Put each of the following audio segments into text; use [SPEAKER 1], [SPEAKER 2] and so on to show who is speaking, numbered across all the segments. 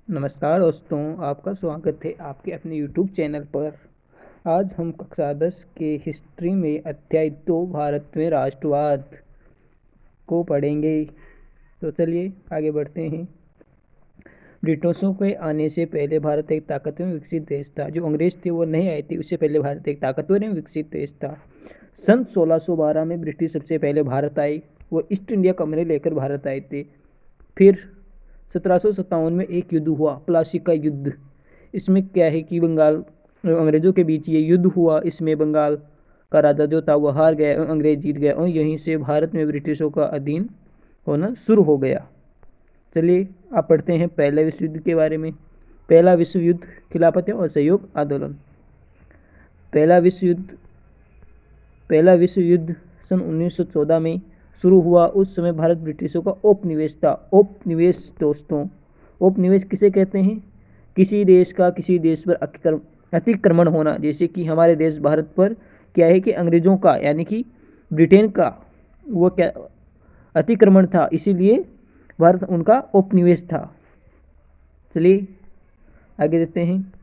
[SPEAKER 1] नमस्कार दोस्तों, आपका स्वागत है आपके अपने YouTube चैनल पर। आज हम कक्षा 10 के हिस्ट्री में अध्याय 2 भारत में राष्ट्रवाद को पढ़ेंगे। तो चलिए आगे बढ़ते हैं। ब्रिटिशों के आने से पहले भारत एक ताकतवर विकसित देश था। जो अंग्रेज थे वो नहीं आए थे, उससे पहले भारत एक ताकतवर एवं विकसित देश था। सन 1612 में ब्रिटिश सबसे पहले भारत आए। वो ईस्ट इंडिया कंपनी लेकर भारत आए थे। फिर 1757 में एक युद्ध हुआ, प्लासी का युद्ध। इसमें क्या है कि बंगाल अंग्रेजों के बीच ये युद्ध हुआ। इसमें बंगाल का राजा जो था वह हार गया, अंग्रेज जीत गया और यहीं से भारत में ब्रिटिशों का अधीन होना शुरू हो गया। चलिए आप पढ़ते हैं पहले विश्व युद्ध के बारे में। पहला विश्व युद्ध, खिलाफत और सहयोग आंदोलन। पहला विश्व युद्ध सन 1914 में शुरू हुआ। उस समय भारत ब्रिटिशों का औपनिवेश था। औपनिवेश दोस्तों, औपनिवेश किसे कहते हैं? किसी देश का किसी देश पर अतिक्रमण होना। जैसे कि हमारे देश भारत पर क्या है कि अंग्रेजों का यानी कि ब्रिटेन का वो क्या अतिक्रमण था, इसीलिए भारत उनका औपनिवेश था। चलिए आगे देखते हैं।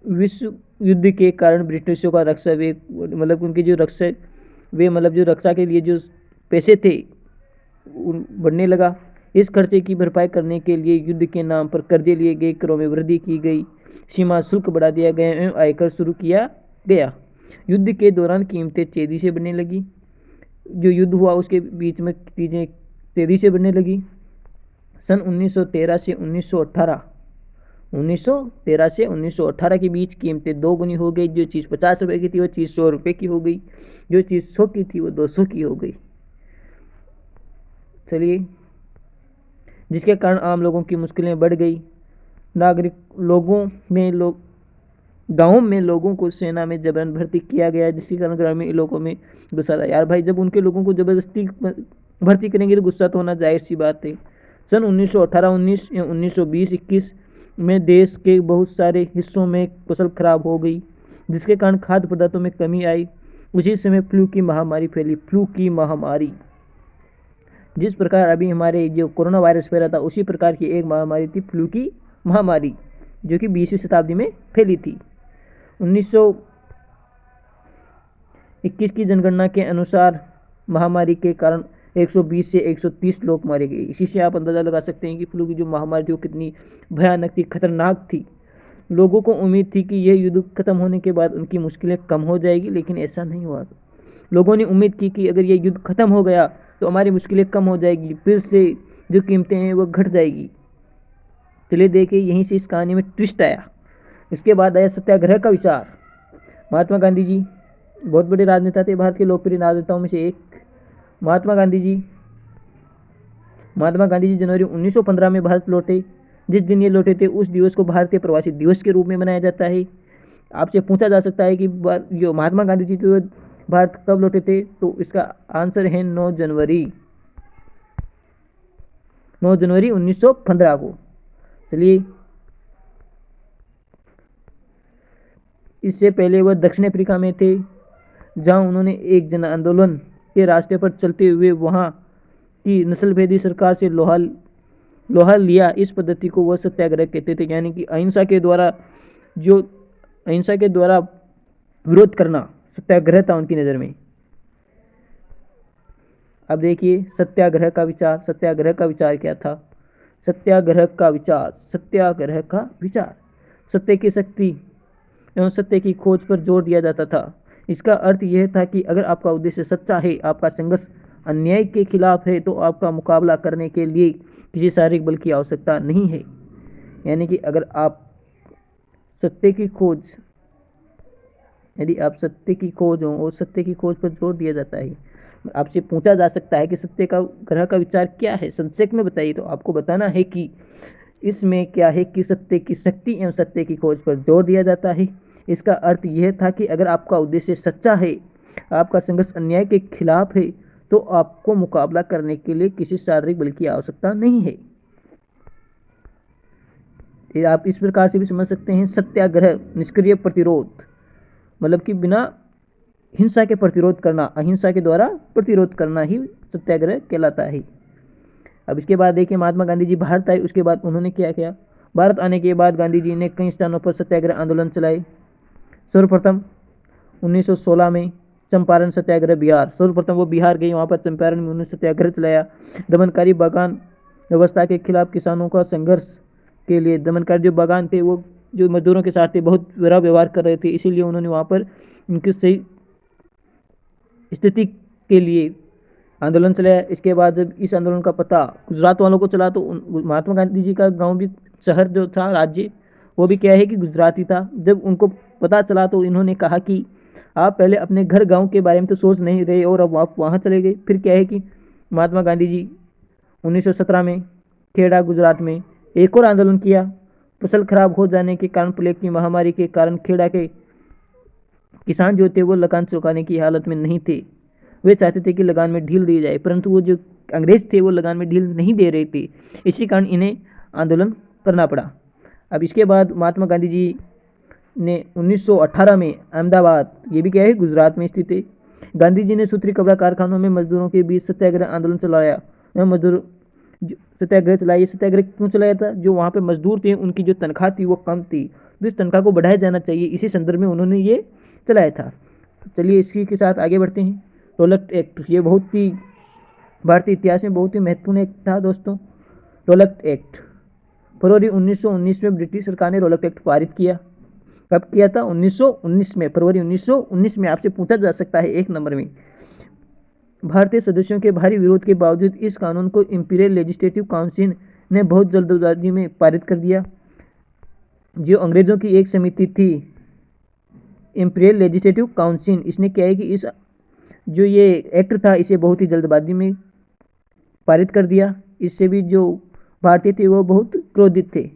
[SPEAKER 1] विश्व युद्ध के कारण ब्रिटिशों का रक्षा वे मतलब उनकी जो रक्षा के लिए जो पैसे थे बढ़ने लगा। इस खर्चे की भरपाई करने के लिए युद्ध के नाम पर कर्जे लिए गए, करों में वृद्धि की गई, सीमा शुल्क बढ़ा दिया गया एवं आयकर शुरू किया गया। युद्ध के दौरान कीमतें तेजी से बढ़ने लगी। जो युद्ध हुआ उसके बीच में चीज़ें तेजी से बढ़ने लगी। सन 1913 से 1918 के बीच कीमतें दो गुनी हो गई। जो चीज़ 50 रुपये की थी वो चीज़ 100 रुपये की हो गई। जो चीज़ 100 की थी वो 200 की हो गई। चलिए, जिसके कारण आम लोगों की मुश्किलें बढ़ गई। गाँव में लोगों को सेना में जबरन भर्ती किया गया, जिसके कारण ग्रामीण इलाकों में गुस्सा था। यार भाई, जब उनके लोगों को जबरदस्ती भर्ती करेंगे तो गुस्सा तो होना जाहिर सी बात है। सन 1918-19 या 1920-21 में देश के बहुत सारे हिस्सों में फसल खराब हो गई, जिसके कारण खाद्य पदार्थों में कमी आई। उसी समय फ्लू की महामारी फैली। फ्लू की महामारी, जिस प्रकार अभी हमारे जो कोरोना वायरस फैला था उसी प्रकार की एक महामारी थी फ्लू की महामारी, जो कि 20वीं शताब्दी में फैली थी। 1921 की जनगणना के अनुसार महामारी के कारण 120 से 130 लोग मारे गए। इसी से आप अंदाज़ा लगा सकते हैं कि फ्लू की जो महामारी थी वो कितनी भयानक थी, खतरनाक थी। लोगों को उम्मीद थी कि यह युद्ध खत्म होने के बाद उनकी मुश्किलें कम हो जाएगी, लेकिन ऐसा नहीं हुआ। लोगों ने उम्मीद की कि अगर यह युद्ध खत्म हो गया तो हमारी मुश्किलें कम हो जाएगी, फिर से जो कीमतें हैं वो घट जाएगी। चलिए देखिए, यहीं से इस कहानी में ट्विस्ट आया। इसके बाद आया सत्याग्रह का विचार। महात्मा गांधी जी बहुत बड़े राजनेता थे, भारत के लोकप्रिय राजनेताओं में से एक। महात्मा गांधी जी जनवरी 1915 में भारत लौटे। जिस दिन ये लौटे थे उस दिवस को भारतीय प्रवासी दिवस के रूप में मनाया जाता है। आपसे पूछा जा सकता है कि जो महात्मा गांधी जी तो भारत कब लौटे थे, तो इसका आंसर है 9 जनवरी 1915 को। चलिए, इससे पहले वह दक्षिण अफ्रीका में थे, जहां उन्होंने एक जन आंदोलन के रास्ते पर चलते हुए वहां की नस्लभेदी सरकार से लोहा लिया। इस पद्धति को वह सत्याग्रह कहते थे, यानी कि अहिंसा के द्वारा विरोध करना सत्याग्रह था उनकी नज़र में। अब देखिए सत्याग्रह का विचार क्या था? सत्याग्रह का विचार सत्य की शक्ति एवं सत्य की खोज पर जोर दिया जाता था। इसका अर्थ यह था कि अगर आपका उद्देश्य सच्चा है, आपका संघर्ष अन्याय के खिलाफ है, तो आपका मुकाबला करने के लिए किसी शारीरिक बल की आवश्यकता नहीं है। यानी कि अगर आप सत्य की खोज हो और सत्य की खोज पर जोर दिया जाता है। आपसे पूछा जा सकता है कि सत्याग्रह का विचार क्या है, संक्षेप में बताइए। तो आपको बताना है कि इसमें क्या है कि सत्य की शक्ति एवं सत्य की खोज पर जोर दिया जाता है। इसका अर्थ यह था कि अगर आपका उद्देश्य सच्चा है, आपका संघर्ष अन्याय के खिलाफ है, तो आपको मुकाबला करने के लिए किसी शारीरिक बल की आवश्यकता नहीं है। आप इस प्रकार से भी समझ सकते हैं, सत्याग्रह निष्क्रिय प्रतिरोध, मतलब कि बिना हिंसा के प्रतिरोध करना, अहिंसा के द्वारा प्रतिरोध करना ही सत्याग्रह कहलाता है। अब इसके बाद देखिए महात्मा गांधी जी भारत आए, उसके बाद उन्होंने क्या किया। भारत आने के बाद गांधी जी ने कई स्थानों पर सत्याग्रह आंदोलन चलाए। सर्वप्रथम 1916 में चंपारण सत्याग्रह बिहार, सर्वप्रथम वो बिहार गई, वहाँ पर चंपारण में उन्होंने सत्याग्रह चलाया। दमनकारी बागान व्यवस्था के खिलाफ किसानों का संघर्ष के लिए, दमनकारी जो बागान थे वो जो मजदूरों के साथ थे बहुत बुरा व्यवहार कर रहे थे, इसीलिए उन्होंने वहाँ पर उनकी सही स्थिति के लिए आंदोलन चलाया। इसके बाद जब इस आंदोलन का पता गुजरात वालों को चला तो महात्मा गांधी जी का गांव भी, शहर जो था, राज्य, वो भी क्या है कि गुजराती था। जब उनको पता चला तो इन्होंने कहा कि आप पहले अपने घर गांव के बारे में तो सोच नहीं रहे और अब आप वहाँ चले गए। फिर क्या है कि महात्मा गांधी जी 1917 में खेड़ा गुजरात में एक और आंदोलन किया। फसल खराब हो जाने के कारण, प्लेग की महामारी के कारण खेड़ा के किसान जो थे वो लगान चुकाने की हालत में नहीं थे। वे चाहते थे कि लगान में ढील दी जाए, परंतु वो जो अंग्रेज थे वो लगान में ढील नहीं दे रहे थे, इसी कारण इन्हें आंदोलन करना पड़ा। अब इसके बाद महात्मा गांधी जी ने 1918 में अहमदाबाद, ये भी क्या है गुजरात में स्थित है, गांधी जी ने सूत्री कपड़ा कारखानों में मजदूरों के बीच सत्याग्रह आंदोलन चलाया। मजदूर सत्याग्रह चलाया। सत्याग्रह क्यों चलाया था? जो वहाँ पे मजदूर थे उनकी जो तनख्वाह थी वो कम थी, तो इस तनख्वाह को बढ़ाया जाना चाहिए, इसी संदर्भ में उन्होंने ये चलाया था। चलिए इसी के साथ आगे बढ़ते हैं। रोलक एक्ट, ये बहुत ही भारतीय इतिहास में बहुत ही महत्वपूर्ण एक्ट था दोस्तों। रोलक एक्ट फरवरी 1919 में ब्रिटिश सरकार ने रोलक एक्ट पारित किया। कब किया था? 1919 में, फरवरी 1919 में। आपसे पूछा जा सकता है 1 नंबर में। भारतीय सदस्यों के भारी विरोध के बावजूद इस कानून को इंपीरियल लेजिस्लेटिव काउंसिल ने बहुत जल्दबाजी में पारित कर दिया। जो अंग्रेजों की एक समिति थी इंपीरियल लेजिस्लेटिव काउंसिल, इसने क्या है कि इस जो ये एक्ट था इसे बहुत ही जल्दबाजी में पारित कर दिया। इससे भी जो भारतीय थे वो बहुत क्रोधित थे।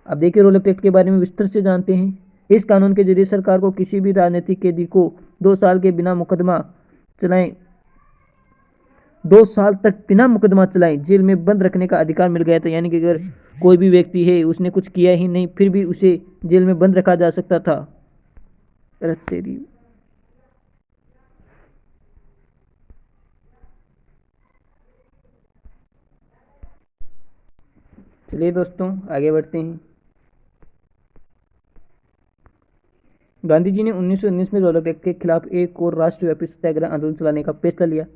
[SPEAKER 1] अब देखिए रोलक एक्ट के बारे में विस्तृत से जानते हैं। इस कानून के जरिए सरकार को किसी भी राजनीतिक कैदी को 2 साल के बिना मुकदमा चलाएं 2 साल तक बिना मुकदमा चलाएं जेल में बंद रखने का अधिकार मिल गया था। यानी कि अगर कोई भी व्यक्ति है उसने कुछ किया ही नहीं फिर भी उसे जेल में बंद रखा जा सकता था। चलिए दोस्तों आगे बढ़ते हैं। गांधी जी ने 1919 में रोलक एक्ट के खिलाफ एक और राष्ट्रव्यापी सत्याग्रह आंदोलन चलाने का फैसला लिया।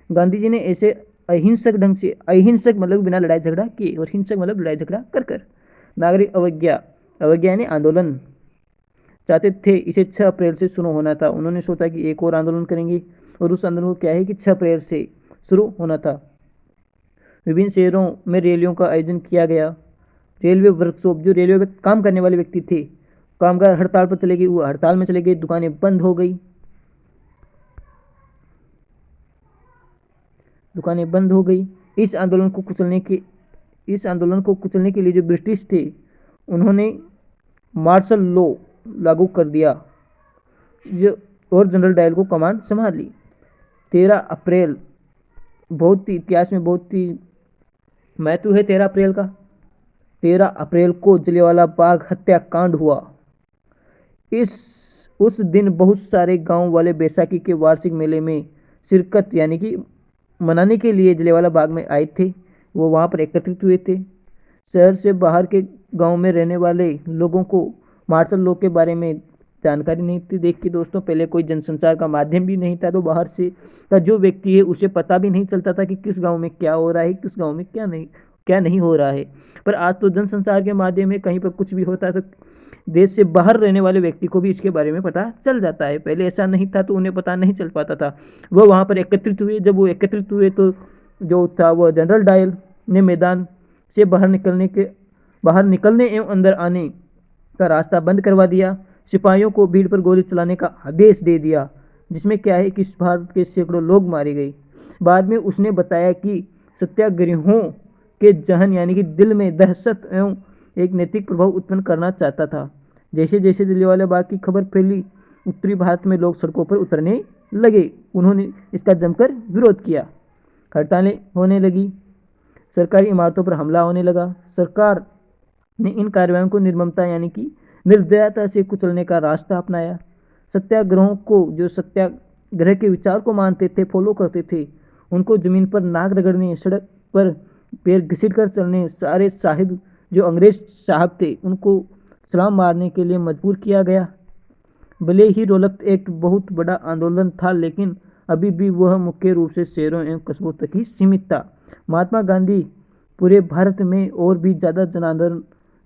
[SPEAKER 1] गांधी जी ने ऐसे अहिंसक ढंग से, अहिंसक मतलब बिना लड़ाई झगड़ा किए और हिंसक मतलब लड़ाई झगड़ा कर नागरिक अवज्ञा, अवज्ञा यानी आंदोलन चाहते थे। इसे 6 अप्रैल से शुरू होना था। उन्होंने सोचा कि एक और आंदोलन करेंगे और उस आंदोलन को क्या है कि 6 अप्रैल से शुरू होना था। विभिन्न शहरों में रैलियों का आयोजन किया गया। रेलवे वर्कशॉप, जो रेलवे में काम करने वाले व्यक्ति थे, कामगार हड़ताल पर चले गए, वो हड़ताल में चले गए, दुकानें बंद हो गई, दुकानें बंद हो गई। इस आंदोलन को कुचलने के लिए जो ब्रिटिश थे उन्होंने मार्शल लॉ लागू कर दिया जो और जनरल डायल को कमान संभाल ली। 13 अप्रैल बहुत ही इतिहास में बहुत ही महत्व है 13 अप्रैल का। 13 अप्रैल को जलियांवाला बाग हत्याकांड हुआ। उस दिन बहुत सारे गांव वाले बैसाखी के वार्षिक मेले में शिरकत यानी कि मनाने के लिए जलियांवाला बाग में आए थे। वो वहाँ पर एकत्रित हुए थे। शहर से बाहर के गांव में रहने वाले लोगों को मार्शल लॉ के बारे में जानकारी नहीं थी। देखिए दोस्तों, पहले कोई जनसंचार का माध्यम भी नहीं था, तो बाहर से का जो व्यक्ति है उसे पता भी नहीं चलता था कि किस गांव में क्या हो रहा है, किस गांव में क्या नहीं हो रहा है। पर आज तो जनसंचार के माध्यम में कहीं पर कुछ भी होता है तो देश से बाहर रहने वाले व्यक्ति को भी इसके बारे में पता चल जाता है। पहले ऐसा नहीं था, तो उन्हें पता नहीं चल पाता था। वो वहाँ पर एकत्रित हुए। जब वो एकत्रित हुए तो जो था वो जनरल डायल ने मैदान से बाहर निकलने एवं अंदर आने का रास्ता बंद करवा दिया। सिपाहियों को भीड़ पर गोली चलाने का आदेश दे दिया, जिसमें क्या है कि भारत के सैकड़ों लोग मारे गए। बाद में उसने बताया कि सत्याग्रहियों के जहन यानी कि दिल में दहशत एवं एक नैतिक प्रभाव उत्पन्न करना चाहता था। जैसे जैसे जलियांवाला बाग की खबर फैली, उत्तरी भारत में लोग सड़कों पर उतरने लगे। उन्होंने इसका जमकर विरोध किया। हड़तालें होने लगी, सरकारी इमारतों पर हमला होने लगा। सरकार ने इन कार्रवाइयों को निर्ममता यानी कि निर्दयता से कुचलने का रास्ता अपनाया। सत्याग्रहों को, जो सत्याग्रह के विचार को मानते थे, फॉलो करते थे, उनको जमीन पर नाक रगड़ने, सड़क पर पैर घसीट कर चलने सारे साहिब जो अंग्रेज साहब थे उनको सलाम मारने के लिए मजबूर किया गया। भले ही रौलट एक्ट बहुत बड़ा आंदोलन था, लेकिन अभी भी वह मुख्य रूप से शहरों एवं कस्बों तक ही सीमित था। महात्मा गांधी पूरे भारत में और भी ज़्यादा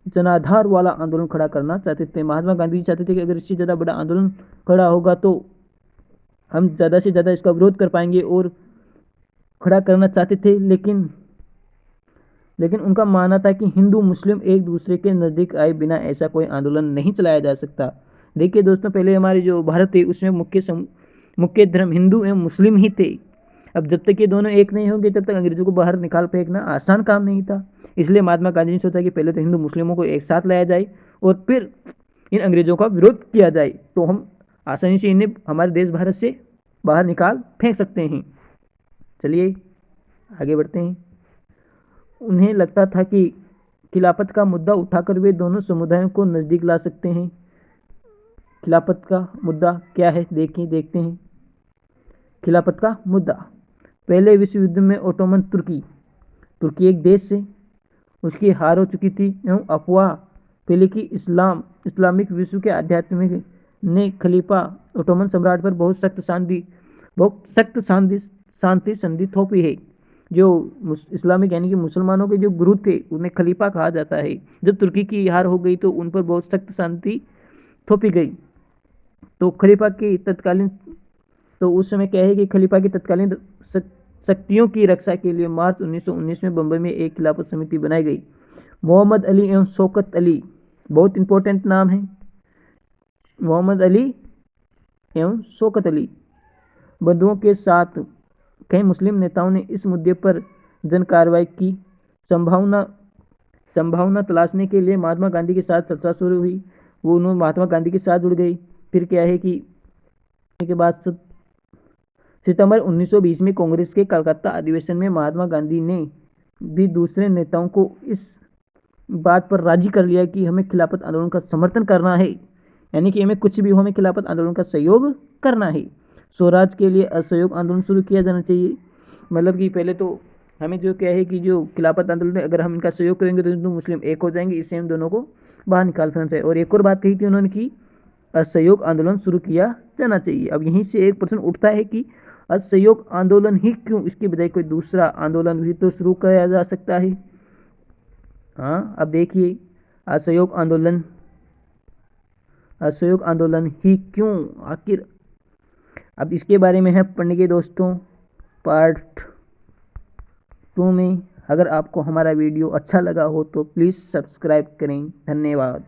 [SPEAKER 1] जनाधार वाला आंदोलन खड़ा करना चाहते थे। महात्मा गांधी चाहते थे कि अगर इससे ज़्यादा बड़ा आंदोलन खड़ा होगा तो हम ज़्यादा से ज़्यादा इसका विरोध कर पाएंगे, और खड़ा करना चाहते थे। लेकिन उनका मानना था कि हिंदू मुस्लिम एक दूसरे के नज़दीक आए बिना ऐसा कोई आंदोलन नहीं चलाया जा सकता। देखिए दोस्तों, पहले हमारे जो भारत है उसमें मुख्य धर्म हिंदू एवं मुस्लिम ही थे। अब जब तक ये दोनों एक नहीं होंगे तब तक अंग्रेजों को बाहर निकाल फेंकना आसान काम नहीं था। इसलिए महात्मा गांधी ने सोचा कि पहले तो हिंदू मुस्लिमों को एक साथ लाया जाए और फिर इन अंग्रेजों का विरोध किया जाए, तो हम आसानी से इन्हें हमारे देश भारत से बाहर निकाल फेंक सकते हैं। चलिए आगे बढ़ते हैं। उन्हें लगता था कि खिलाफत का मुद्दा उठाकर वे दोनों समुदायों को नज़दीक ला सकते हैं। खिलाफत का मुद्दा क्या है देखते हैं। खिलाफत का मुद्दा पहले विश्व युद्ध में ओटोमन तुर्की एक देश से उसकी हार हो चुकी थी एवं अफवाह पहले कि इस्लामिक विश्व के आध्यात्मिक ने खलीफा ओटोमन सम्राट पर बहुत सख्त शांति संधि थोपी है। जो इस्लामिक यानी कि मुसलमानों के जो गुरु थे उन्हें खलीफा कहा जाता है। जब तुर्की की हार हो गई तो उन पर बहुत सख्त शांति थोपी गई। तो खलीफा की तत्कालीन तो उस समय क्या है कि खलीफा की तत्कालीन शक्तियों की रक्षा के लिए मार्च 1919 में बम्बई में एक खिलाफत समिति बनाई गई। मोहम्मद अली एवं शौकत अली बहुत इंपॉर्टेंट नाम है। मोहम्मद अली एवं शौकत अली बंधुओं के साथ कई मुस्लिम नेताओं ने इस मुद्दे पर जन कार्रवाई की संभावना तलाशने के लिए महात्मा गांधी के साथ चर्चा शुरू हुई। वो उन्होंने महात्मा गांधी के साथ जुड़ गई। फिर क्या है कि के बाद सितंबर 1920 में कांग्रेस के कलकत्ता अधिवेशन में महात्मा गांधी ने भी दूसरे नेताओं को इस बात पर राजी कर लिया कि हमें खिलाफत आंदोलन का समर्थन करना है, यानी कि हमें कुछ भी हो, हमें खिलाफत आंदोलन का सहयोग करना है। स्वराज के लिए असहयोग आंदोलन शुरू किया जाना चाहिए। मतलब कि पहले तो हमें जो क्या है कि जो खिलाफत आंदोलन है अगर हम इनका सहयोग करेंगे तो हिंदू मुस्लिम एक हो जाएंगे, इससे हम दोनों को बाहर निकाल फेंकना चाहिए। और एक और बात कही थी उन्होंने कि असहयोग आंदोलन शुरू किया जाना चाहिए। अब यहीं से एक प्रश्न उठता है कि असहयोग आंदोलन ही क्यों, इसकी बजाय कोई दूसरा आंदोलन भी तो शुरू किया जा सकता है। हाँ, अब देखिए असहयोग आंदोलन ही क्यों आखिर, अब इसके बारे में है पढ़ेंगे दोस्तों पार्ट 2 में। अगर आपको हमारा वीडियो अच्छा लगा हो तो प्लीज़ सब्सक्राइब करें। धन्यवाद।